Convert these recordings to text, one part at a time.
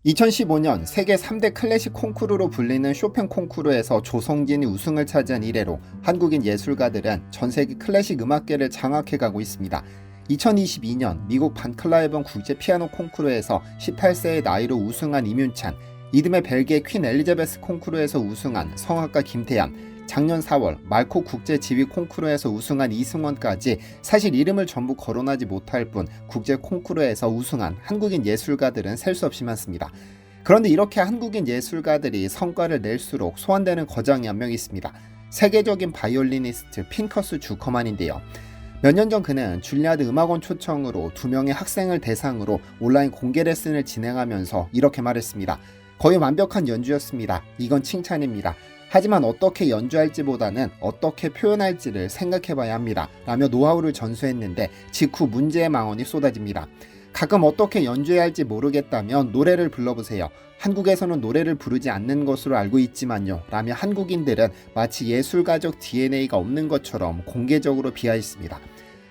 2015년 세계 3대 클래식 콩쿠르로 불리는 쇼팽 콩쿠르에서 조성진이 우승을 차지한 이래로 한국인 예술가들은 전 세계 클래식 음악계를 장악해가고 있습니다. 2022년 미국 반클라이번 국제 피아노 콩쿠르에서 18세의 나이로 우승한 임윤찬, 이듬해 벨기에 퀸 엘리자베스 콩쿠르에서 우승한 성악가 김태현, 작년 4월 말코 국제 지휘 콩쿠르에서 우승한 이승원까지 사실 이름을 전부 거론하지 못할 뿐 국제 콩쿠르에서 우승한 한국인 예술가들은 셀 수 없이 많습니다. 그런데 이렇게 한국인 예술가들이 성과를 낼수록 소환되는 거장이 한 명 있습니다. 세계적인 바이올리니스트 핑커스 주커만인데요. 몇 년 전 그는 줄리아드 음악원 초청으로 2명의 학생을 대상으로 온라인 공개 레슨을 진행하면서 이렇게 말했습니다. 거의 완벽한 연주였습니다. 이건 칭찬입니다. 하지만 어떻게 연주할지보다는 어떻게 표현할지를 생각해봐야 합니다. 라며 노하우를 전수했는데 직후 문제의 망언이 쏟아집니다. 가끔 어떻게 연주해야 할지 모르겠다면 노래를 불러보세요. 한국에서는 노래를 부르지 않는 것으로 알고 있지만요. 라며 한국인들은 마치 예술가적 DNA가 없는 것처럼 공개적으로 비하했습니다.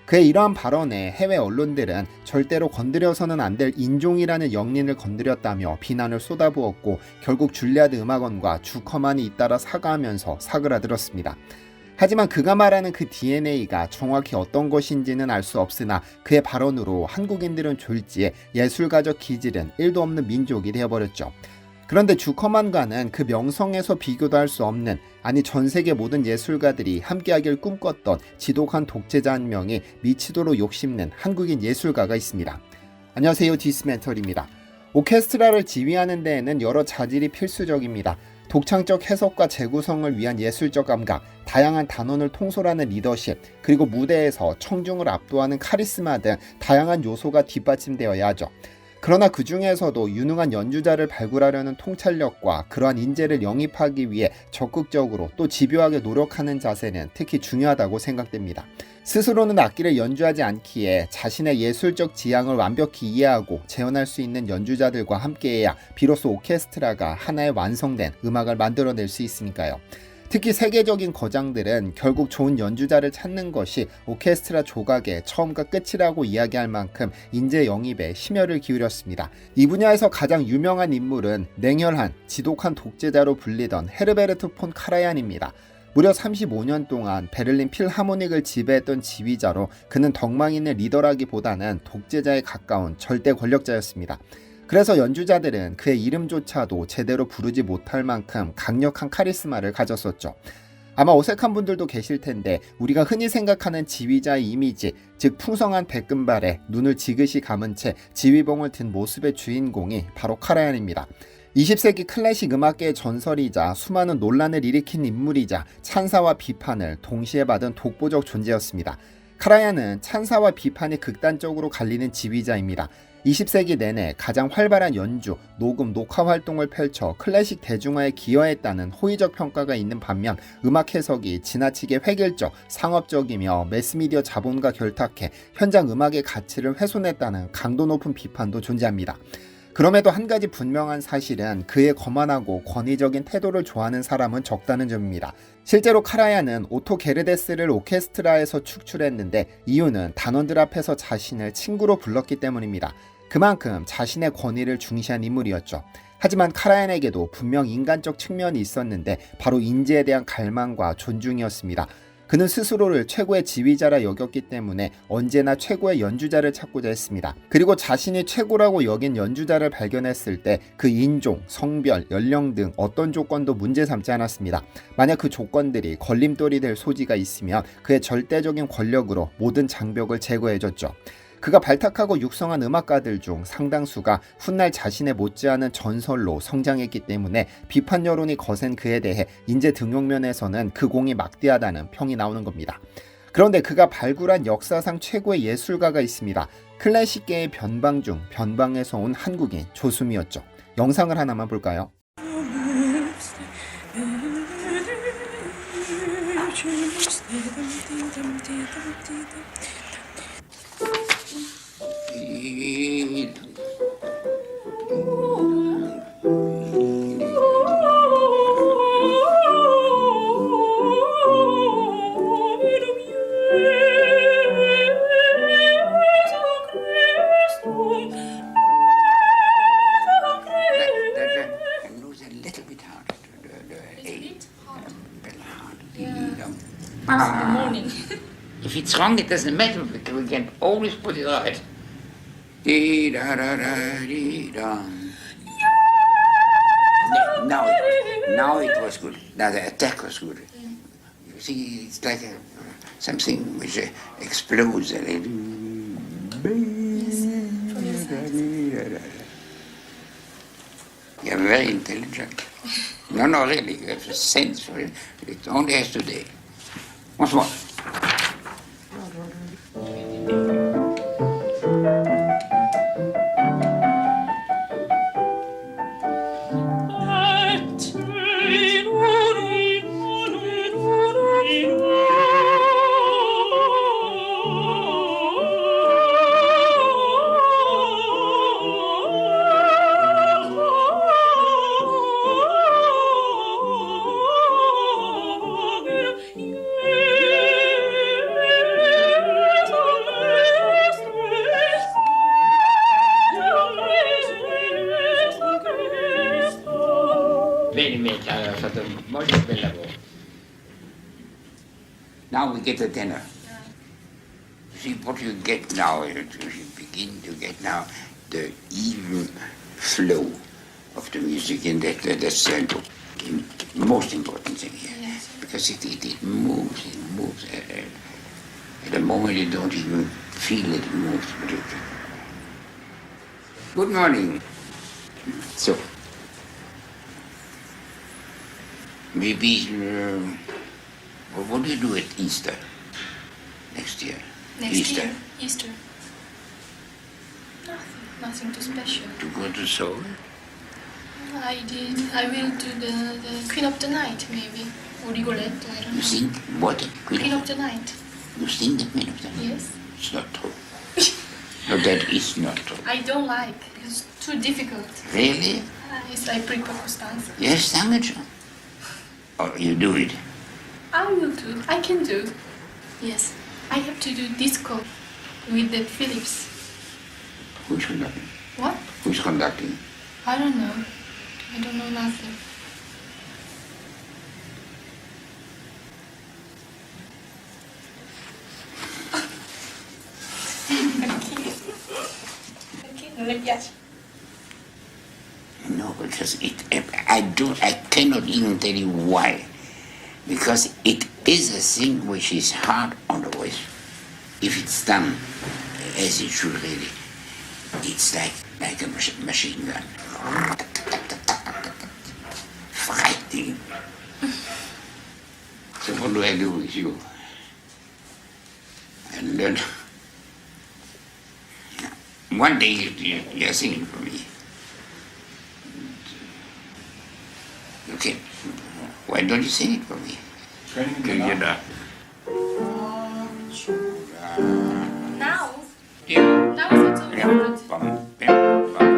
그의 이러한 발언에 해외 언론들은 절대로 건드려서는 안 될 인종이라는 영린을 건드렸다며 비난을 쏟아부었고 결국 줄리아드 음악원과 주커만이 잇따라 사과하면서 사그라들었습니다. 하지만 그가 말하는 그 DNA가 정확히 어떤 것인지는 알 수 없으나 그의 발언으로 한국인들은 졸지에 예술가적 기질은 1도 없는 민족이 되어버렸죠. 그런데 주커만과는 그 명성에서 비교도 할 수 없는, 아니 전 세계 모든 예술가들이 함께하길 꿈꿨던 지독한 독재자 한 명이 미치도록 욕심낸 한국인 예술가가 있습니다. 안녕하세요, 디스멘털입니다. 오케스트라를 지휘하는 데에는 여러 자질이 필수적입니다. 독창적 해석과 재구성을 위한 예술적 감각, 다양한 단원을 통솔하는 리더십, 그리고 무대에서 청중을 압도하는 카리스마 등 다양한 요소가 뒷받침되어야 하죠. 그러나 그 중에서도 유능한 연주자를 발굴하려는 통찰력과 그러한 인재를 영입하기 위해 적극적으로 또 집요하게 노력하는 자세는 특히 중요하다고 생각됩니다. 스스로는 악기를 연주하지 않기에 자신의 예술적 지향을 완벽히 이해하고 재현할 수 있는 연주자들과 함께해야 비로소 오케스트라가 하나의 완성된 음악을 만들어낼 수 있으니까요. 특히 세계적인 거장들은 결국 좋은 연주자를 찾는 것이 오케스트라 조각의 처음과 끝이라고 이야기할 만큼 인재 영입에 심혈을 기울였습니다. 이 분야에서 가장 유명한 인물은 냉혈한, 지독한 독재자로 불리던 헤르베르트 폰 카라얀입니다. 무려 35년 동안 베를린 필하모닉을 지배했던 지휘자로 그는 덕망 있는 리더라기보다는 독재자에 가까운 절대 권력자였습니다. 그래서 연주자들은 그의 이름조차도 제대로 부르지 못할 만큼 강력한 카리스마를 가졌었죠. 아마 어색한 분들도 계실 텐데 우리가 흔히 생각하는 지휘자의 이미지, 즉 풍성한 백금발에 눈을 지그시 감은 채 지휘봉을 든 모습의 주인공이 바로 카라얀입니다. 20세기 클래식 음악계의 전설이자 수많은 논란을 일으킨 인물이자 찬사와 비판을 동시에 받은 독보적 존재였습니다. 카라얀은 찬사와 비판이 극단적으로 갈리는 지휘자입니다. 20세기 내내 가장 활발한 연주, 녹음, 녹화 활동을 펼쳐 클래식 대중화에 기여했다는 호의적 평가가 있는 반면 음악 해석이 지나치게 획일적, 상업적이며 매스미디어 자본과 결탁해 현장 음악의 가치를 훼손했다는 강도 높은 비판도 존재합니다. 그럼에도 한 가지 분명한 사실은 그의 거만하고 권위적인 태도를 좋아하는 사람은 적다는 점입니다. 실제로 카라얀은 오토 게르데스를 오케스트라에서 축출했는데 이유는 단원들 앞에서 자신을 친구로 불렀기 때문입니다. 그만큼 자신의 권위를 중시한 인물이었죠. 하지만 카라얀에게도 분명 인간적 측면이 있었는데 바로 인재에 대한 갈망과 존중이었습니다. 그는 스스로를 최고의 지휘자라 여겼기 때문에 언제나 최고의 연주자를 찾고자 했습니다. 그리고 자신이 최고라고 여긴 연주자를 발견했을 때 그 인종, 성별, 연령 등 어떤 조건도 문제 삼지 않았습니다. 만약 그 조건들이 걸림돌이 될 소지가 있으면 그의 절대적인 권력으로 모든 장벽을 제거해줬죠. 그가 발탁하고 육성한 음악가들 중 상당수가 훗날 자신의 못지않은 전설로 성장했기 때문에 비판 여론이 거센 그에 대해 인재 등용면에서는 그 공이 막대하다는 평이 나오는 겁니다. 그런데 그가 발굴한 역사상 최고의 예술가가 있습니다. 클래식계의 변방 중 변방에서 온 한국인 조수미였죠. 영상을 하나만 볼까요? the morning. If it's wrong, it doesn't matter. We can always put it right. Dee da da da dee da. Now it was good. Now the attack was good. You see, it's like something which explodes. You're very intelligent. No, really, you have a sense for it. It only has today. Once more. Now we get the tenor. See what you get now, you begin to get now the even flow of the music, and that's the most important thing here. Yes. Because it moves, At the moment you don't even feel it moves. Good morning. So, maybe, what do you do at Easter next year? Easter. Easter. Nothing too special. To go to Seoul? I will do the Queen of the Night, maybe. Or Rigoletto, I don't You know. sing what? Queen of the Night. You sing the Queen of the Night? Yes. It's not true. No, that is not true. I don't like. It's too difficult. Really? I prefer Costanza. Yes, sang it. Oh, you do it. I will do. I can do. Yes. I have to do disco with the Philips. Who's conducting? What? Who's conducting? I don't know. I don't know nothing. Non le piace. No, because I cannot even tell you why. Because it is a thing which is hard on the voice. If it's done as it should really, it's like a machine gun. Frightening. So what do I do with you? And then one day you're singing for me. Okay, why don't you sing it for me? Do you know? Now? Yeah. Now it's so different. Bum, bum, bum.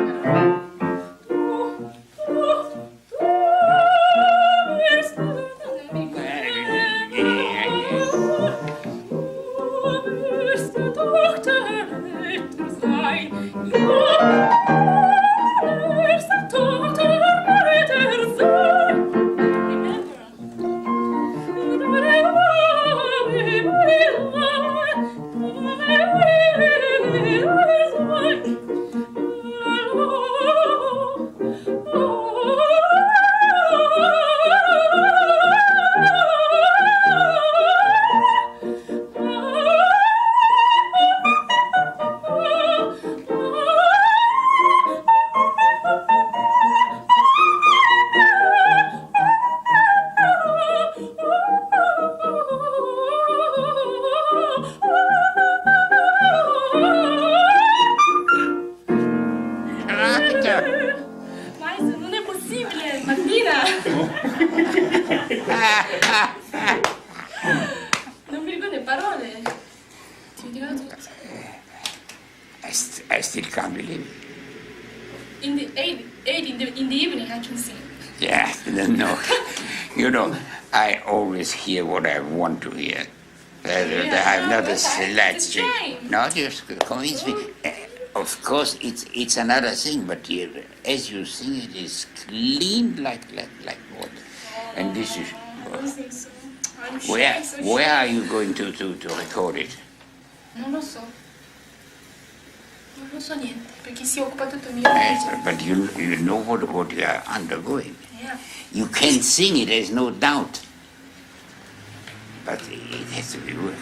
Maestro, non è possibile, mattina! Non mi ricordo le parole. Ti dirò tutto. I still can't believe it. In the eight in the evening I can sing. Yeah, no. You know, I always hear what I want to hear. I'm not a slight it's a shame. No, just convince me. Of course, it's another thing, but as you sing it is clean like water. And this is. I don't think so. I'm shy, so Where shy. are you going to record it? Non lo so. Non lo so niente, perché si occupa tutto il mio viaggio. But you know what you are undergoing. Yeah. You can sing it, there's no doubt. But it has to be worse.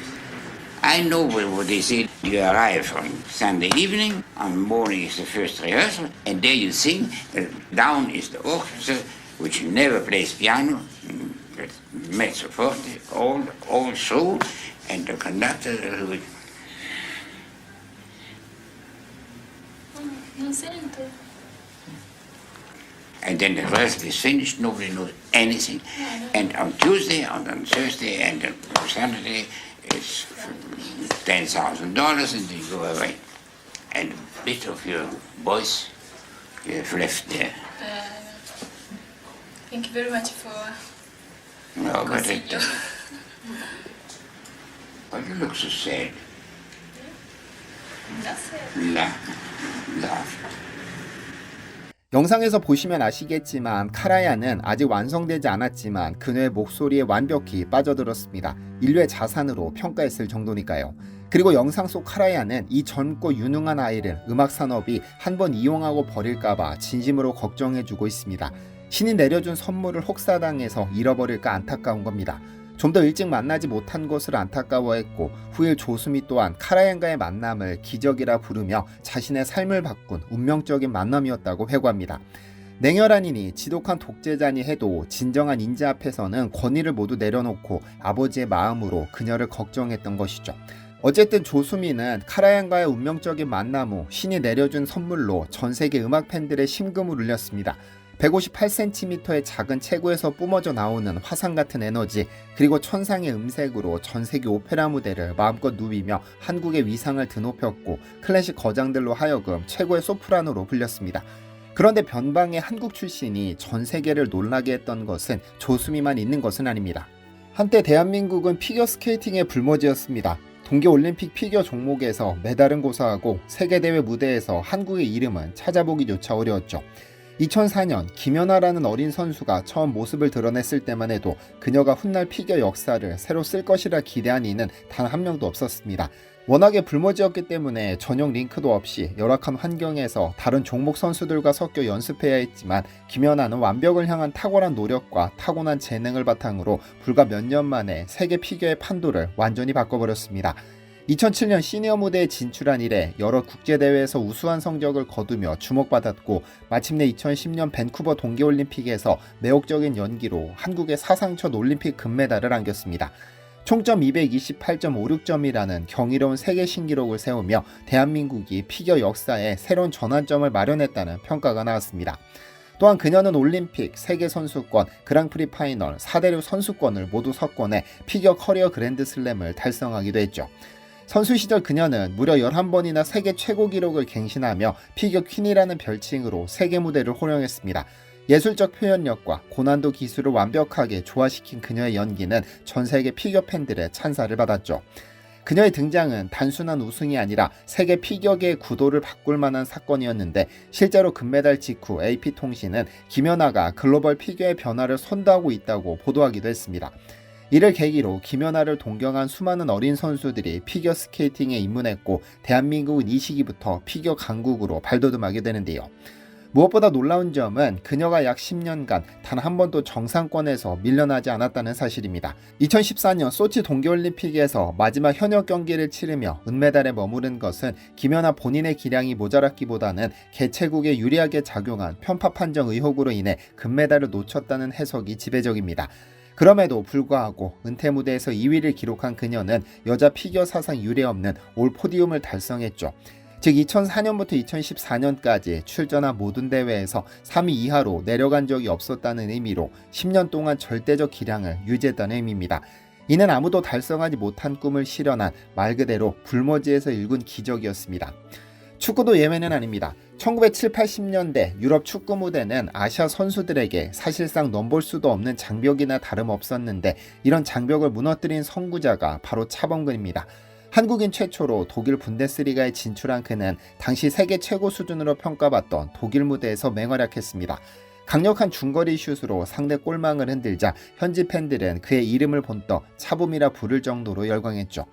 I know what they say. You arrive on Sunday evening, on morning is the first rehearsal, and there you sing. Down is the orchestra, which never plays piano, it's mezzo forte, all soul, and the conductor who Non sento. and then the rehearsal is finished, nobody knows anything. And on Tuesday, on Thursday, and on Saturday, it's $10,000 and you go away. And a bit of your voice you have left there. Thank you very much for No, but consiglio. but you look so sad. That's it. Laugh. 영상에서 보시면 아시겠지만 카라얀은 아직 완성되지 않았지만 그녀의 목소리에 완벽히 빠져들었습니다. 인류의 자산으로 평가했을 정도니까요. 그리고 영상 속 카라얀은 이 젊고 유능한 아이를 음악 산업이 한번 이용하고 버릴까봐 진심으로 걱정해주고 있습니다. 신이 내려준 선물을 혹사당해서 잃어버릴까 안타까운 겁니다. 좀 더 일찍 만나지 못한 것을 안타까워했고 후일 조수미 또한 카라얀과의 만남을 기적이라 부르며 자신의 삶을 바꾼 운명적인 만남이었다고 회고합니다. 냉혈한이니 지독한 독재자니 해도 진정한 인재 앞에서는 권위를 모두 내려놓고 아버지의 마음으로 그녀를 걱정했던 것이죠. 어쨌든 조수미는 카라얀과의 운명적인 만남 후 신이 내려준 선물로 전 세계 음악 팬들의 심금을 울렸습니다. 158cm의 작은 체구에서 뿜어져 나오는 화산 같은 에너지, 그리고 천상의 음색으로 전 세계 오페라 무대를 마음껏 누비며 한국의 위상을 드높였고 클래식 거장들로 하여금 최고의 소프라노로 불렸습니다. 그런데 변방의 한국 출신이 전 세계를 놀라게 했던 것은 조수미만 있는 것은 아닙니다. 한때 대한민국은 피겨스케이팅의 불모지였습니다. 동계올림픽 피겨 종목에서 메달은 고사하고 세계대회 무대에서 한국의 이름은 찾아보기조차 어려웠죠. 2004년 김연아라는 어린 선수가 처음 모습을 드러냈을 때만 해도 그녀가 훗날 피겨 역사를 새로 쓸 것이라 기대한 이는 단 한 명도 없었습니다. 워낙에 불모지였기 때문에 전용 링크도 없이 열악한 환경에서 다른 종목 선수들과 섞여 연습해야 했지만 김연아는 완벽을 향한 탁월한 노력과 타고난 재능을 바탕으로 불과 몇 년 만에 세계 피겨의 판도를 완전히 바꿔버렸습니다. 2007년 시니어 무대에 진출한 이래 여러 국제대회에서 우수한 성적을 거두며 주목받았고 마침내 2010년 밴쿠버 동계올림픽에서 매혹적인 연기로 한국의 사상 첫 올림픽 금메달을 안겼습니다. 총점 228.56점이라는 경이로운 세계 신기록을 세우며 대한민국이 피겨 역사에 새로운 전환점을 마련했다는 평가가 나왔습니다. 또한 그녀는 올림픽, 세계선수권, 그랑프리 파이널, 4대륙 선수권을 모두 석권해 피겨 커리어 그랜드슬램을 달성하기도 했죠. 선수 시절 그녀는 무려 11번이나 세계 최고 기록을 갱신하며 피겨 퀸이라는 별칭으로 세계 무대를 호령했습니다. 예술적 표현력과 고난도 기술을 완벽하게 조화시킨 그녀의 연기는 전 세계 피겨 팬들의 찬사를 받았죠. 그녀의 등장은 단순한 우승이 아니라 세계 피겨계의 구도를 바꿀 만한 사건이었는데 실제로 금메달 직후 AP통신은 김연아가 글로벌 피겨의 변화를 선도하고 있다고 보도하기도 했습니다. 이를 계기로 김연아를 동경한 수많은 어린 선수들이 피겨스케이팅에 입문했고 대한민국은 이 시기부터 피겨 강국으로 발돋움하게 되는데요. 무엇보다 놀라운 점은 그녀가 약 10년간 단 한 번도 정상권에서 밀려나지 않았다는 사실입니다. 2014년 소치 동계올림픽에서 마지막 현역 경기를 치르며 은메달에 머무른 것은 김연아 본인의 기량이 모자랐기보다는 개최국에 유리하게 작용한 편파 판정 의혹으로 인해 금메달을 놓쳤다는 해석이 지배적입니다. 그럼에도 불구하고 은퇴 무대에서 2위를 기록한 그녀는 여자 피겨 사상 유례없는 올 포디움을 달성했죠. 즉 2004년부터 2014년까지 출전한 모든 대회에서 3위 이하로 내려간 적이 없었다는 의미로 10년 동안 절대적 기량을 유지했다는 의미입니다. 이는 아무도 달성하지 못한 꿈을 실현한 말 그대로 불모지에서 일군 기적이었습니다. 축구도 예외는 아닙니다. 1970, 80년대 유럽 축구 무대는 아시아 선수들에게 사실상 넘볼 수도 없는 장벽이나 다름없었는데 이런 장벽을 무너뜨린 선구자가 바로 차범근입니다. 한국인 최초로 독일 분데스리가에 진출한 그는 당시 세계 최고 수준으로 평가받던 독일 무대에서 맹활약했습니다. 강력한 중거리 슛으로 상대 골망을 흔들자 현지 팬들은 그의 이름을 본떠 차범이라 부를 정도로 열광했죠.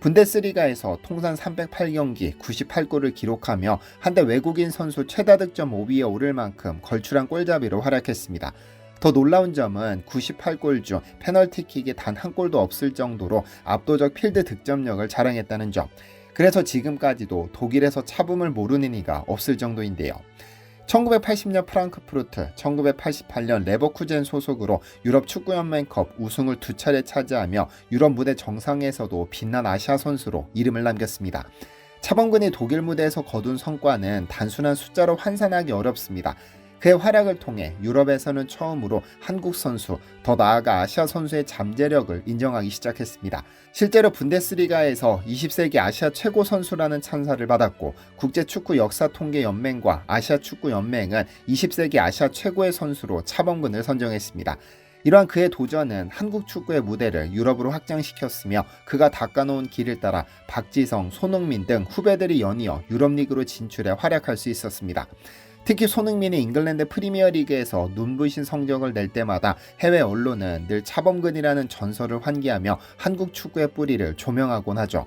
분데스리가에서 통산 308경기 98골을 기록하며 한때 외국인 선수 최다 득점 5위에 오를 만큼 걸출한 골잡이로 활약했습니다. 더 놀라운 점은 98골 중 페널티킥이 단 한 골도 없을 정도로 압도적 필드 득점력을 자랑했다는 점. 그래서 지금까지도 독일에서 차범을 모르는 이가 없을 정도인데요. 1980년 프랑크푸르트, 1988년 레버쿠젠 소속으로 유럽 축구연맹컵 우승을 2차례 차지하며 유럽 무대 정상에서도 빛난 아시아 선수로 이름을 남겼습니다. 차범근이 독일 무대에서 거둔 성과는 단순한 숫자로 환산하기 어렵습니다. 그의 활약을 통해 유럽에서는 처음으로 한국 선수, 더 나아가 아시아 선수의 잠재력을 인정하기 시작했습니다. 실제로 분데스리가에서 20세기 아시아 최고 선수라는 찬사를 받았고 국제축구역사통계연맹과 아시아축구연맹은 20세기 아시아 최고의 선수로 차범근을 선정했습니다. 이러한 그의 도전은 한국 축구의 무대를 유럽으로 확장시켰으며 그가 닦아놓은 길을 따라 박지성, 손흥민 등 후배들이 연이어 유럽리그로 진출해 활약할 수 있었습니다. 특히 손흥민이 잉글랜드 프리미어리그에서 눈부신 성적을 낼 때마다 해외 언론은 늘 차범근이라는 전설을 환기하며 한국 축구의 뿌리를 조명하곤 하죠.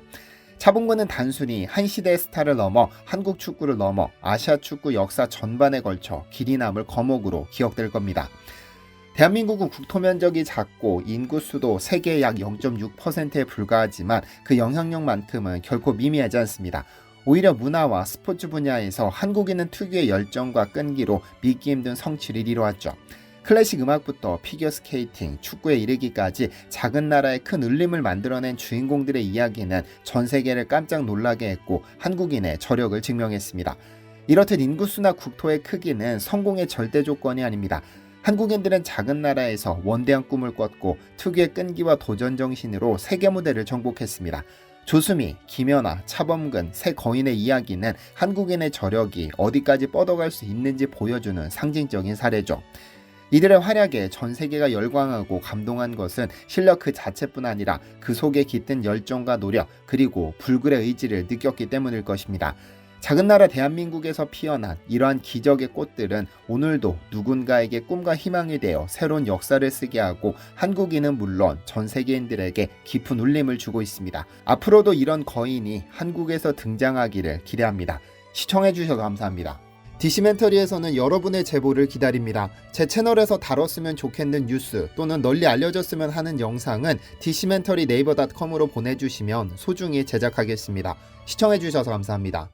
차범근은 단순히 한 시대의 스타를 넘어 한국 축구를 넘어 아시아 축구 역사 전반에 걸쳐 길이 남을 거목으로 기억될 겁니다. 대한민국은 국토 면적이 작고 인구수도 세계의 약 0.6%에 불과하지만 그 영향력만큼은 결코 미미하지 않습니다. 오히려 문화와 스포츠 분야에서 한국인은 특유의 열정과 끈기로 믿기 힘든 성취를 이루었죠. 클래식 음악부터 피겨스케이팅, 축구에 이르기까지 작은 나라에 큰 울림을 만들어낸 주인공들의 이야기는 전 세계를 깜짝 놀라게 했고 한국인의 저력을 증명했습니다. 이렇듯 인구수나 국토의 크기는 성공의 절대 조건이 아닙니다. 한국인들은 작은 나라에서 원대한 꿈을 꿨고 특유의 끈기와 도전 정신으로 세계 무대를 정복했습니다. 조수미, 김연아, 차범근 세 거인의 이야기는 한국인의 저력이 어디까지 뻗어갈 수 있는지 보여주는 상징적인 사례죠. 이들의 활약에 전 세계가 열광하고 감동한 것은 실력 그 자체뿐 아니라 그 속에 깃든 열정과 노력 그리고 불굴의 의지를 느꼈기 때문일 것입니다. 작은 나라 대한민국에서 피어난 이러한 기적의 꽃들은 오늘도 누군가에게 꿈과 희망이 되어 새로운 역사를 쓰게 하고 한국인은 물론 전 세계인들에게 깊은 울림을 주고 있습니다. 앞으로도 이런 거인이 한국에서 등장하기를 기대합니다. 시청해주셔서 감사합니다. 디시멘터리에서는 여러분의 제보를 기다립니다. 제 채널에서 다뤘으면 좋겠는 뉴스 또는 널리 알려졌으면 하는 영상은 디시멘터리 네이버.com으로 보내주시면 소중히 제작하겠습니다. 시청해주셔서 감사합니다.